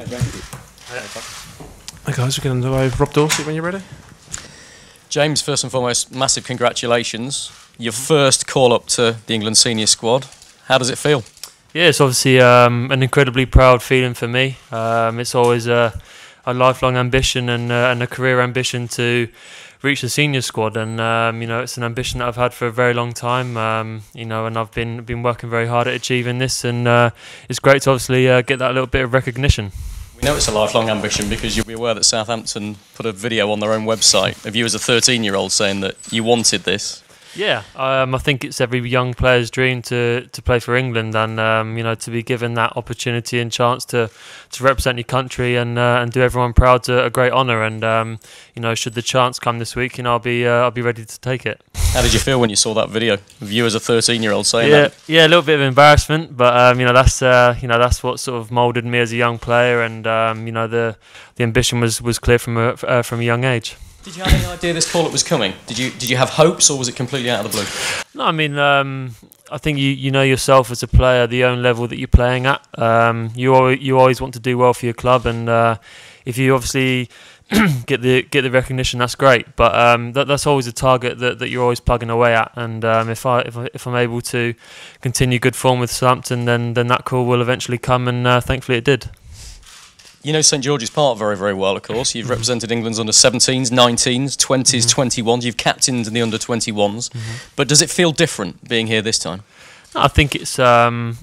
Hey guys, we're getting underway with Rob Dorsey when you're ready. James, first and foremost, massive congratulations. Your first call-up to the England senior squad. How does it feel? Yeah, it's obviously an incredibly proud feeling for me. It's always a lifelong ambition and a career ambition to reach the senior squad, and it's an ambition that I've had for a very long time. And I've been working very hard at achieving this, and it's great to obviously get that little bit of recognition. We know it's a lifelong ambition because you'll be aware that Southampton put a video on their own website of you as a 13-year-old saying that you wanted this. Yeah, I think it's every young player's dream to play for England, and to be given that opportunity and chance to represent your country and do everyone proud to a great honour. And should the chance come this week, I'll be ready to take it. How did you feel when you saw that video of you as a 13-year-old saying that? Yeah, a little bit of embarrassment, but that's what sort of moulded me as a young player, and the ambition was clear from a young age. Did you have any idea this call-up was coming? Did you have hopes, or was it completely out of the blue? No, I mean, I think you know yourself as a player, the own level that you're playing at. You always want to do well for your club, and if you obviously get the recognition, that's great. But that's always a target that you're always plugging away at. And if I'm able to continue good form with Southampton, then that call will eventually come, and thankfully it did. You know St George's Park very, very well, of course. You've represented England's under-17s, 19s, 20s, 21s. You've captained the under-21s. But does it feel different being here this time? I think it's a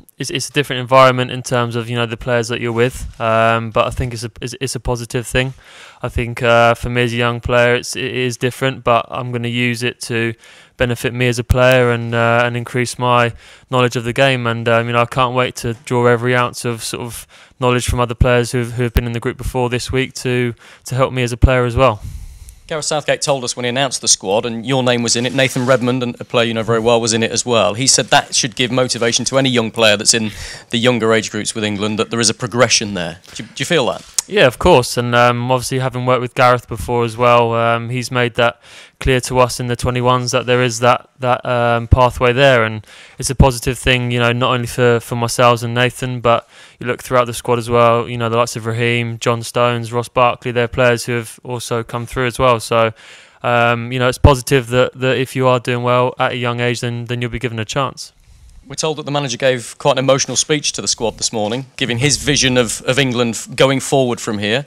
different environment in terms of the players that you're with. But I think it's a positive thing. I think for me as a young player, it is different. But I'm going to use it to benefit me as a player and increase my knowledge of the game. And I can't wait to draw every ounce of sort of knowledge from other players who have been in the group before this week to help me as a player as well. Gareth Southgate told us when he announced the squad, and your name was in it, Nathan Redmond, and a player you know very well, was in it as well. He said that should give motivation to any young player that's in the younger age groups with England, that there is a progression there. Do you feel that? Yeah, of course, and obviously having worked with Gareth before as well, he's made that clear to us in the 21s that there is that pathway there, and it's a positive thing, not only for myself and Nathan, but you look throughout the squad as well, the likes of Raheem, John Stones, Ross Barkley, they're players who have also come through as well. So, it's positive that if you are doing well at a young age, then you'll be given a chance. We're told that the manager gave quite an emotional speech to the squad this morning, giving his vision of England going forward from here.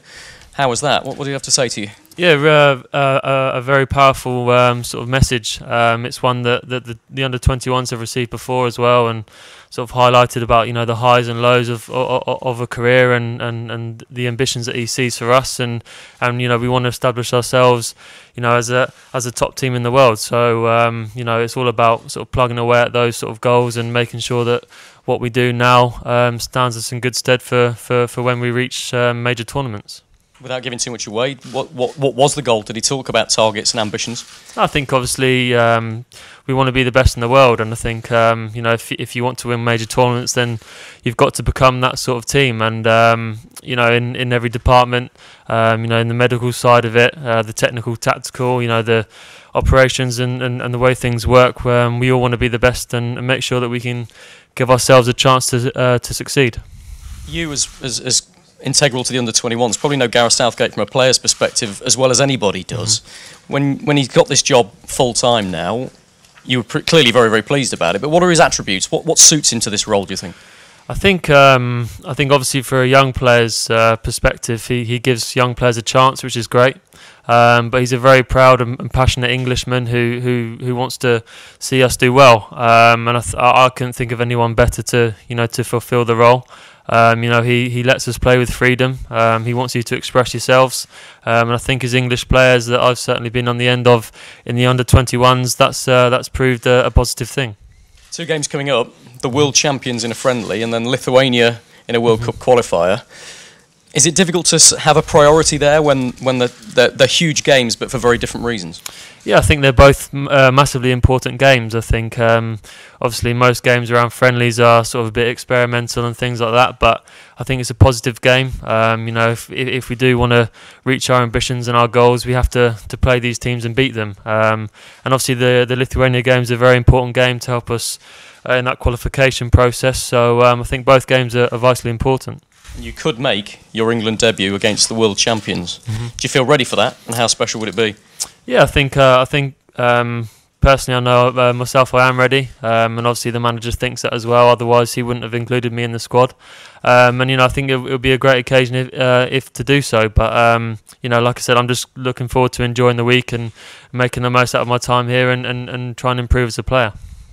How was that? What did he have to say to you? Yeah, a very powerful sort of message. It's one that the under-21s have received before as well, and sort of highlighted about the highs and lows of a career and the ambitions that he sees for us, and we want to establish ourselves as a top team in the world. So it's all about sort of plugging away at those sort of goals and making sure that what we do now stands us in good stead for when we reach major tournaments. Without giving too much away, what was the goal? Did he talk about targets and ambitions? I think obviously we want to be the best in the world, and I think if you want to win major tournaments, then you've got to become that sort of team. And in every department, in the medical side of it, the technical, tactical, the operations and the way things work, we all want to be the best and make sure that we can give ourselves a chance to succeed. You as integral to the under-21s, probably know Gareth Southgate from a player's perspective as well as anybody does. When he's got this job full-time now, you were clearly very, very pleased about it, but what are his attributes? What suits him to this role, do you think? I think obviously for a young player's perspective, he gives young players a chance, which is great. But he's a very proud and passionate Englishman who wants to see us do well. And I couldn't think of anyone better to fulfil the role. He lets us play with freedom. He wants you to express yourselves. And I think as English players that I've certainly been on the end of in the under-21s, that's proved a positive thing. 2 games coming up, the world champions in a friendly, and then Lithuania in a World Cup qualifier. Is it difficult to have a priority there when they're huge games, but for very different reasons? Yeah, I think they're both massively important games. I think obviously most games around friendlies are sort of a bit experimental and things like that, but I think it's a positive game. If we do want to reach our ambitions and our goals, we have to play these teams and beat them. And obviously the Lithuania game is a very important game to help us in that qualification process. So I think both games are vitally important. You could make your England debut against the world champions. Do you feel ready for that, and how special would it be? Yeah, I think personally, I know myself, I am ready, and obviously the manager thinks that as well. Otherwise, he wouldn't have included me in the squad. And I think it would be a great occasion if to do so. But like I said, I'm just looking forward to enjoying the week and making the most out of my time here and trying to improve as a player.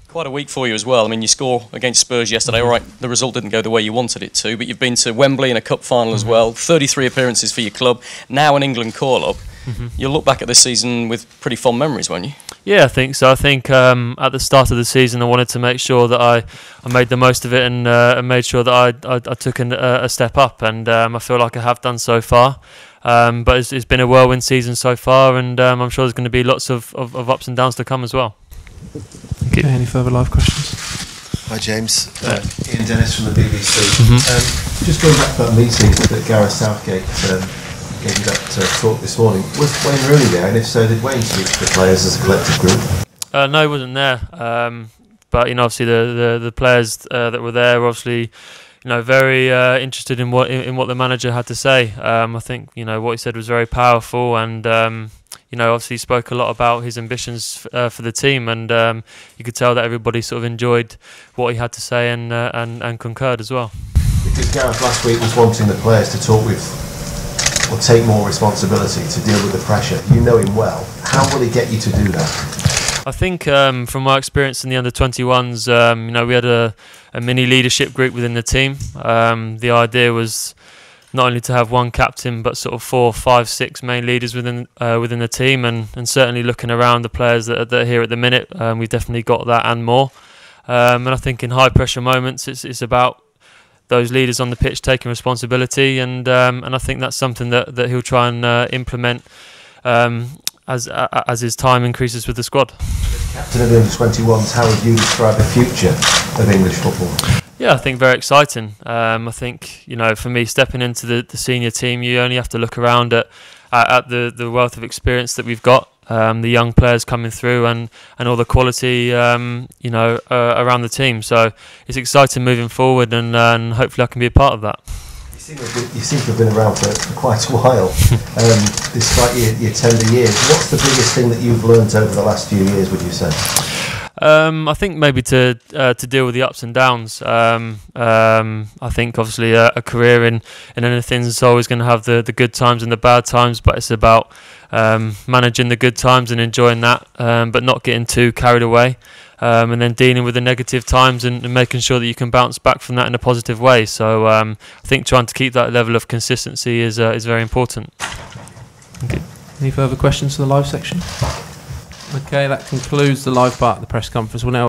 Quite a week for you as well. I mean, you score against Spurs yesterday. All right, the result didn't go the way you wanted it to, but you've been to Wembley in a cup final as well. 33 appearances for your club. Now an England call-up. You'll look back at this season with pretty fond memories, won't you? Yeah, I think so. I think at the start of the season, I wanted to make sure that I made the most of it and made sure that I took a step up, and I feel like I have done so far. But it's been a whirlwind season so far, and I'm sure there's going to be lots of ups and downs to come as well. Okay, any further live questions? Hi James, Ian Dennis from the BBC. Just going back to that meeting that Gareth Southgate gave you that talk this morning, was Wayne Rooney there, and if so, did Wayne speak to the players as a collective group? No, he wasn't there, but obviously the players that were there were obviously very interested in what the manager had to say. I think what he said was very powerful, and obviously he spoke a lot about his ambitions for the team, and you could tell that everybody sort of enjoyed what he had to say and concurred as well. Because Gareth last week was wanting the players to talk with or take more responsibility to deal with the pressure. You know him well. How will he get you to do that? I think from my experience in the under-21s, we had a mini leadership group within the team. The idea was not only to have one captain, but sort of 4, 5, 6 main leaders within the team, and certainly looking around the players that are here at the minute, we've definitely got that and more. And I think in high-pressure moments, it's about those leaders on the pitch taking responsibility, and I think that's something that he'll try and implement as his time increases with the squad. Captain of the under-21s, how would you describe the future of English football? Yeah, I think very exciting. I think for me, stepping into the senior team, you only have to look around at the wealth of experience that we've got. The young players coming through and all the quality around the team. So it's exciting moving forward, and hopefully I can be a part of that. You seem to have been around for quite a while, despite your tender years. What's the biggest thing that you've learnt over the last few years, would you say? I think maybe to deal with the ups and downs. I think obviously a career in anything is always going to have the good times and the bad times, but it's about managing the good times and enjoying that, but not getting too carried away, and then dealing with the negative times and making sure that you can bounce back from that in a positive way. So I think trying to keep that level of consistency is very important. Okay. Any further questions for the live section? Okay, that concludes the live part of the press conference. We'll now